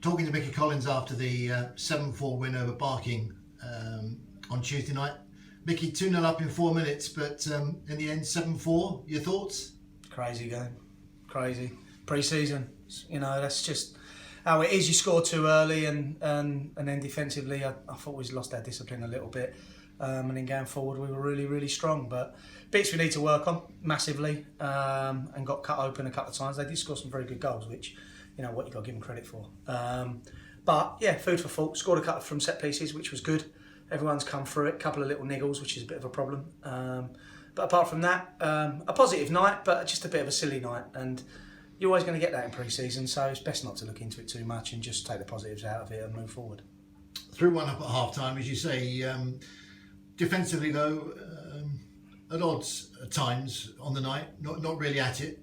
Talking to Micky Collins after the 7-4 win over Barking on Tuesday night. Micky, 2-0 up in 4 minutes, but in the end, 7-4. Your thoughts? Crazy game. Crazy. Pre-season. That's just how it is. You score too early and then defensively, I thought we lost our discipline a little bit. And then going forward, we were really, really strong. But bits we need to work on massively and got cut open a couple of times. They did score some very good goals, which, you've got to give them credit for. But yeah, food for thought. Scored a couple from set pieces, which was good. Everyone's come through it. A couple of little niggles, which is a bit of a problem. But apart from that, a positive night, but just a bit of a silly night. And you're always going to get that in pre-season, so it's best not to look into it too much and just take the positives out of it and move forward. 3-1 up at half-time, as you say. Defensively, though, at odds at times on the night, not really at it.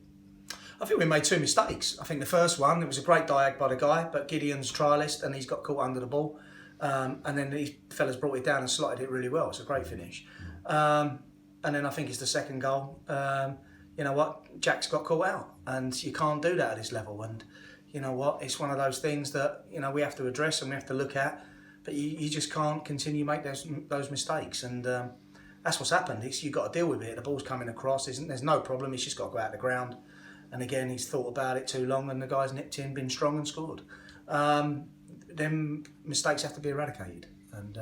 I think we made two mistakes. I think the first one, it was a great diag by the guy, but Gideon's trialist and he's got caught under the ball. And then these fellas brought it down and slotted it really well. It's a great finish. And then I think it's the second goal. You know what? Jack's got caught out and you can't do that at this level. And you know what? It's one of those things that, we have to address and we have to look at. But you just can't continue to make those mistakes. And that's what's happened. You've got to deal with it. The ball's coming across. There's no problem. It's just got to go out the ground. And again, he's thought about it too long and the guy's nipped in, been strong and scored. Then mistakes have to be eradicated. And,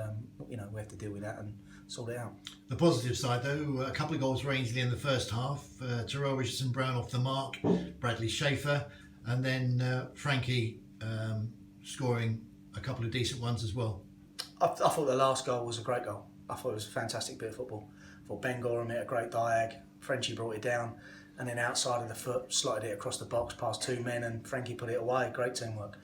we have to deal with that and sort it out. The positive side, though, a couple of goals for Ainsley in the first half. Terrell Richardson-Brown off the mark, Bradley Schaefer, and then Frankie scoring a couple of decent ones as well. I thought the last goal was a great goal. I thought it was a fantastic bit of football. I thought Ben Gorham hit a great diag, Frenchie brought it down, and then outside of the foot, slotted it across the box past two men, and Frankie put it away. Great teamwork.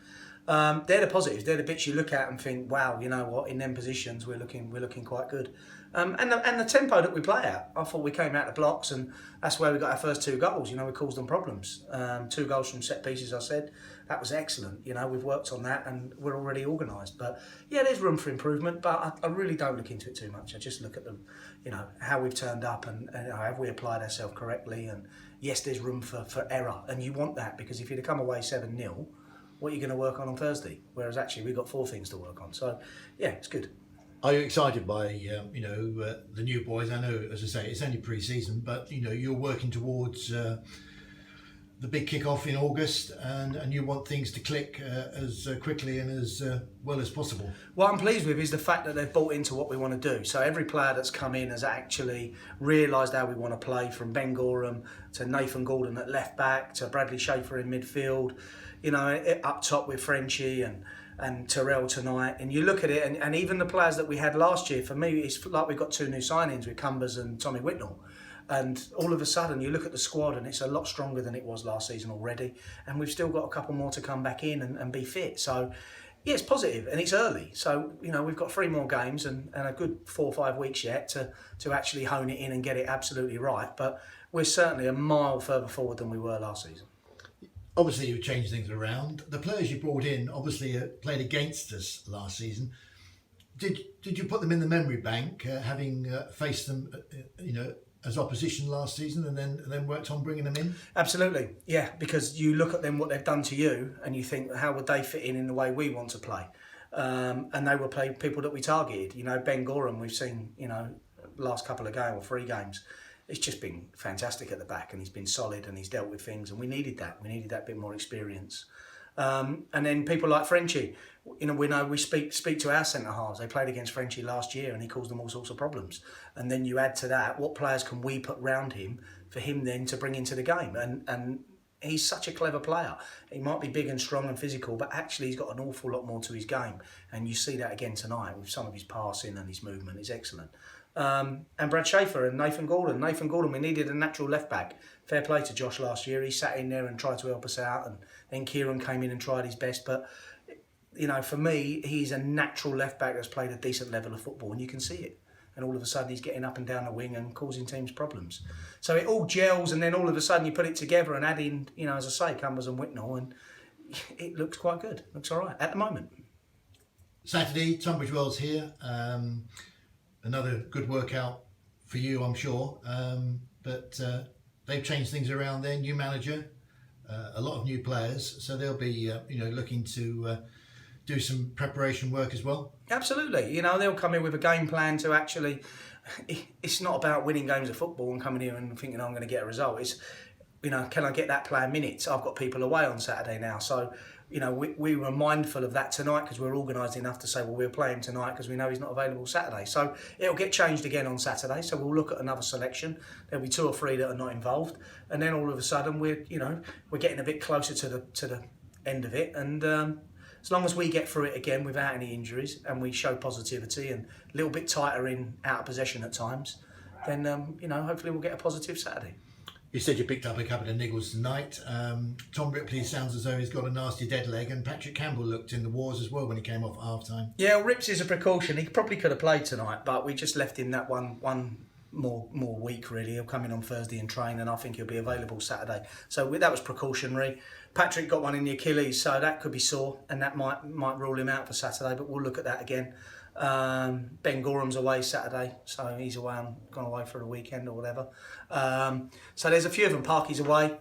They're the positives. They're the bits you look at and think, wow, you know what? In them positions, we're looking quite good. And the tempo that we play at, I thought we came out the blocks, and that's where we got our first two goals. We caused them problems. 2 goals from set pieces. I said that was excellent. We've worked on that, and we're already organised. But yeah, there's room for improvement. But I really don't look into it too much. I just look at them, how we've turned up, and have we applied ourselves correctly. And yes, there's room for error, and you want that because if you'd have come away 7-0. What are you going to work on Thursday? Whereas actually we've got 4 things to work on. So yeah, it's good. Are you excited by the new boys? I know, as I say, it's only pre-season, but you're working towards the big kick-off in August, and you want things to click as quickly and as well as possible. What I'm pleased with is the fact that they've bought into what we want to do. So every player that's come in has actually realised how we want to play, from Ben Gorham to Nathan Gordon at left back to Bradley Schaefer in midfield. Up top with Frenchie and Terrell tonight. And you look at it, and even the players that we had last year, for me, it's like we've got 2 new signings with Cumbers and Tommy Whitnell. And all of a sudden, you look at the squad and it's a lot stronger than it was last season already. And we've still got a couple more to come back in and be fit. So, yeah, it's positive and it's early. So, we've got 3 more games and a good 4 or 5 weeks yet to actually hone it in and get it absolutely right. But we're certainly a mile further forward than we were last season. Obviously, you've changed things around. The players you brought in obviously played against us last season. Did you put them in the memory bank, having faced them, as opposition last season, and then worked on bringing them in? Absolutely, yeah. Because you look at them, what they've done to you, and you think, how would they fit in the way we want to play? And they were people that we targeted. Ben Gorham, we've seen, last couple of games or 3 games. It's just been fantastic at the back, and he's been solid, and he's dealt with things, and we needed that. We needed that bit more experience. And then people like Frenchie, we know we speak to our centre halves. They played against Frenchie last year, and he caused them all sorts of problems. And then you add to that, what players can we put round him for him then to bring into the game? And he's such a clever player. He might be big and strong and physical, but actually he's got an awful lot more to his game. And you see that again tonight with some of his passing and his movement. It's excellent. And Brad Schaefer and Nathan Gordon. Nathan Gordon, we needed a natural left back. Fair play to Josh last year. He sat in there and tried to help us out, and then Kieran came in and tried his best. But for me, he's a natural left back that's played a decent level of football, and you can see it. And all of a sudden, he's getting up and down the wing and causing teams problems. So it all gels, and then all of a sudden, you put it together and add in, as I say, Cumbers and Whitnell, and it looks quite good. Looks all right at the moment. Saturday, Tunbridge Wells here. Another good workout for you, I'm sure. But they've changed things around there. New manager, a lot of new players, so they'll be, looking to do some preparation work as well? Absolutely. You know, they'll come in with a game plan to actually. It's not about winning games of football and coming here and thinking, I'm going to get a result. It's, you know, can I get that player minutes? I've got people away on Saturday now. So, you know, we were mindful of that tonight because we're organised enough to say, well, we'll play him tonight because we know he's not available Saturday. So it'll get changed again on Saturday. So we'll look at another selection. There'll be 2 or 3 that are not involved. And then all of a sudden we're getting a bit closer to the end of it. And as long as we get through it again without any injuries and we show positivity and a little bit tighter in out of possession at times, then hopefully we'll get a positive Saturday. You said you picked up a couple of niggles tonight. Tom Ripley sounds as though he's got a nasty dead leg, and Patrick Campbell looked in the wars as well when he came off at half time. Yeah, well, Rips is a precaution. He probably could have played tonight, but we just left him that one more week really. He'll come in on Thursday and train, and I think he'll be available Saturday. So that was precautionary. Patrick got one in the Achilles, so that could be sore, and that might rule him out for Saturday. But we'll look at that again. Ben Gorham's away Saturday, so he's gone away for the weekend or whatever. So there's a few of them. Parky's away.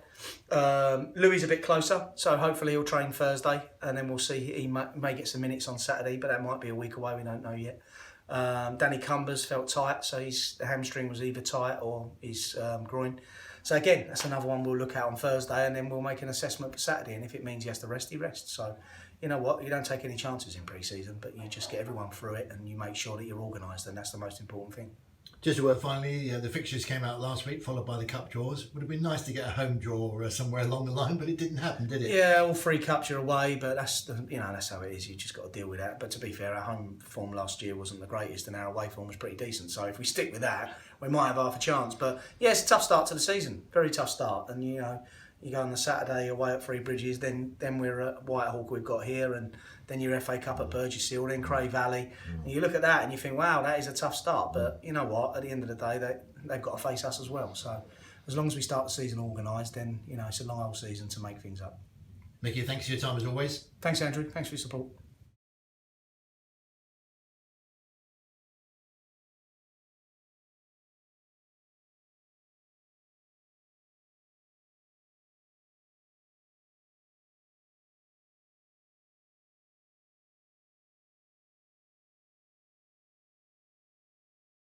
Louis a bit closer, so hopefully he'll train Thursday, and then we'll see. He may get some minutes on Saturday, but that might be a week away. We don't know yet. Danny Cumbers felt tight, so the hamstring was either tight or his groin. So again, that's another one we'll look at on Thursday, and then we'll make an assessment for Saturday. And if it means he has to rest, he rests. So, you know what? You don't take any chances in pre-season, but you just get everyone through it, and you make sure that you're organised, and that's the most important thing. Just a word finally, the fixtures came out last week, followed by the cup draws. Would have been nice to get a home draw somewhere along the line, but it didn't happen, did it? Yeah, all 3 cups are away, but that's how it is. You just got to deal with that. But to be fair, our home form last year wasn't the greatest, and our away form was pretty decent. So if we stick with that, we might have half a chance. But yeah, it's a tough start to the season, very tough start. And you go on the Saturday away at Three Bridges, then we're at Whitehawk we've got here, and then your FA Cup at Burgess Hill, then Cray Valley. And you look at that and you think, wow, that is a tough start. But you know what? At the end of the day, they've got to face us as well. So as long as we start the season organised, then it's a long old season to make things up. Micky, thanks for your time as always. Thanks, Andrew. Thanks for your support.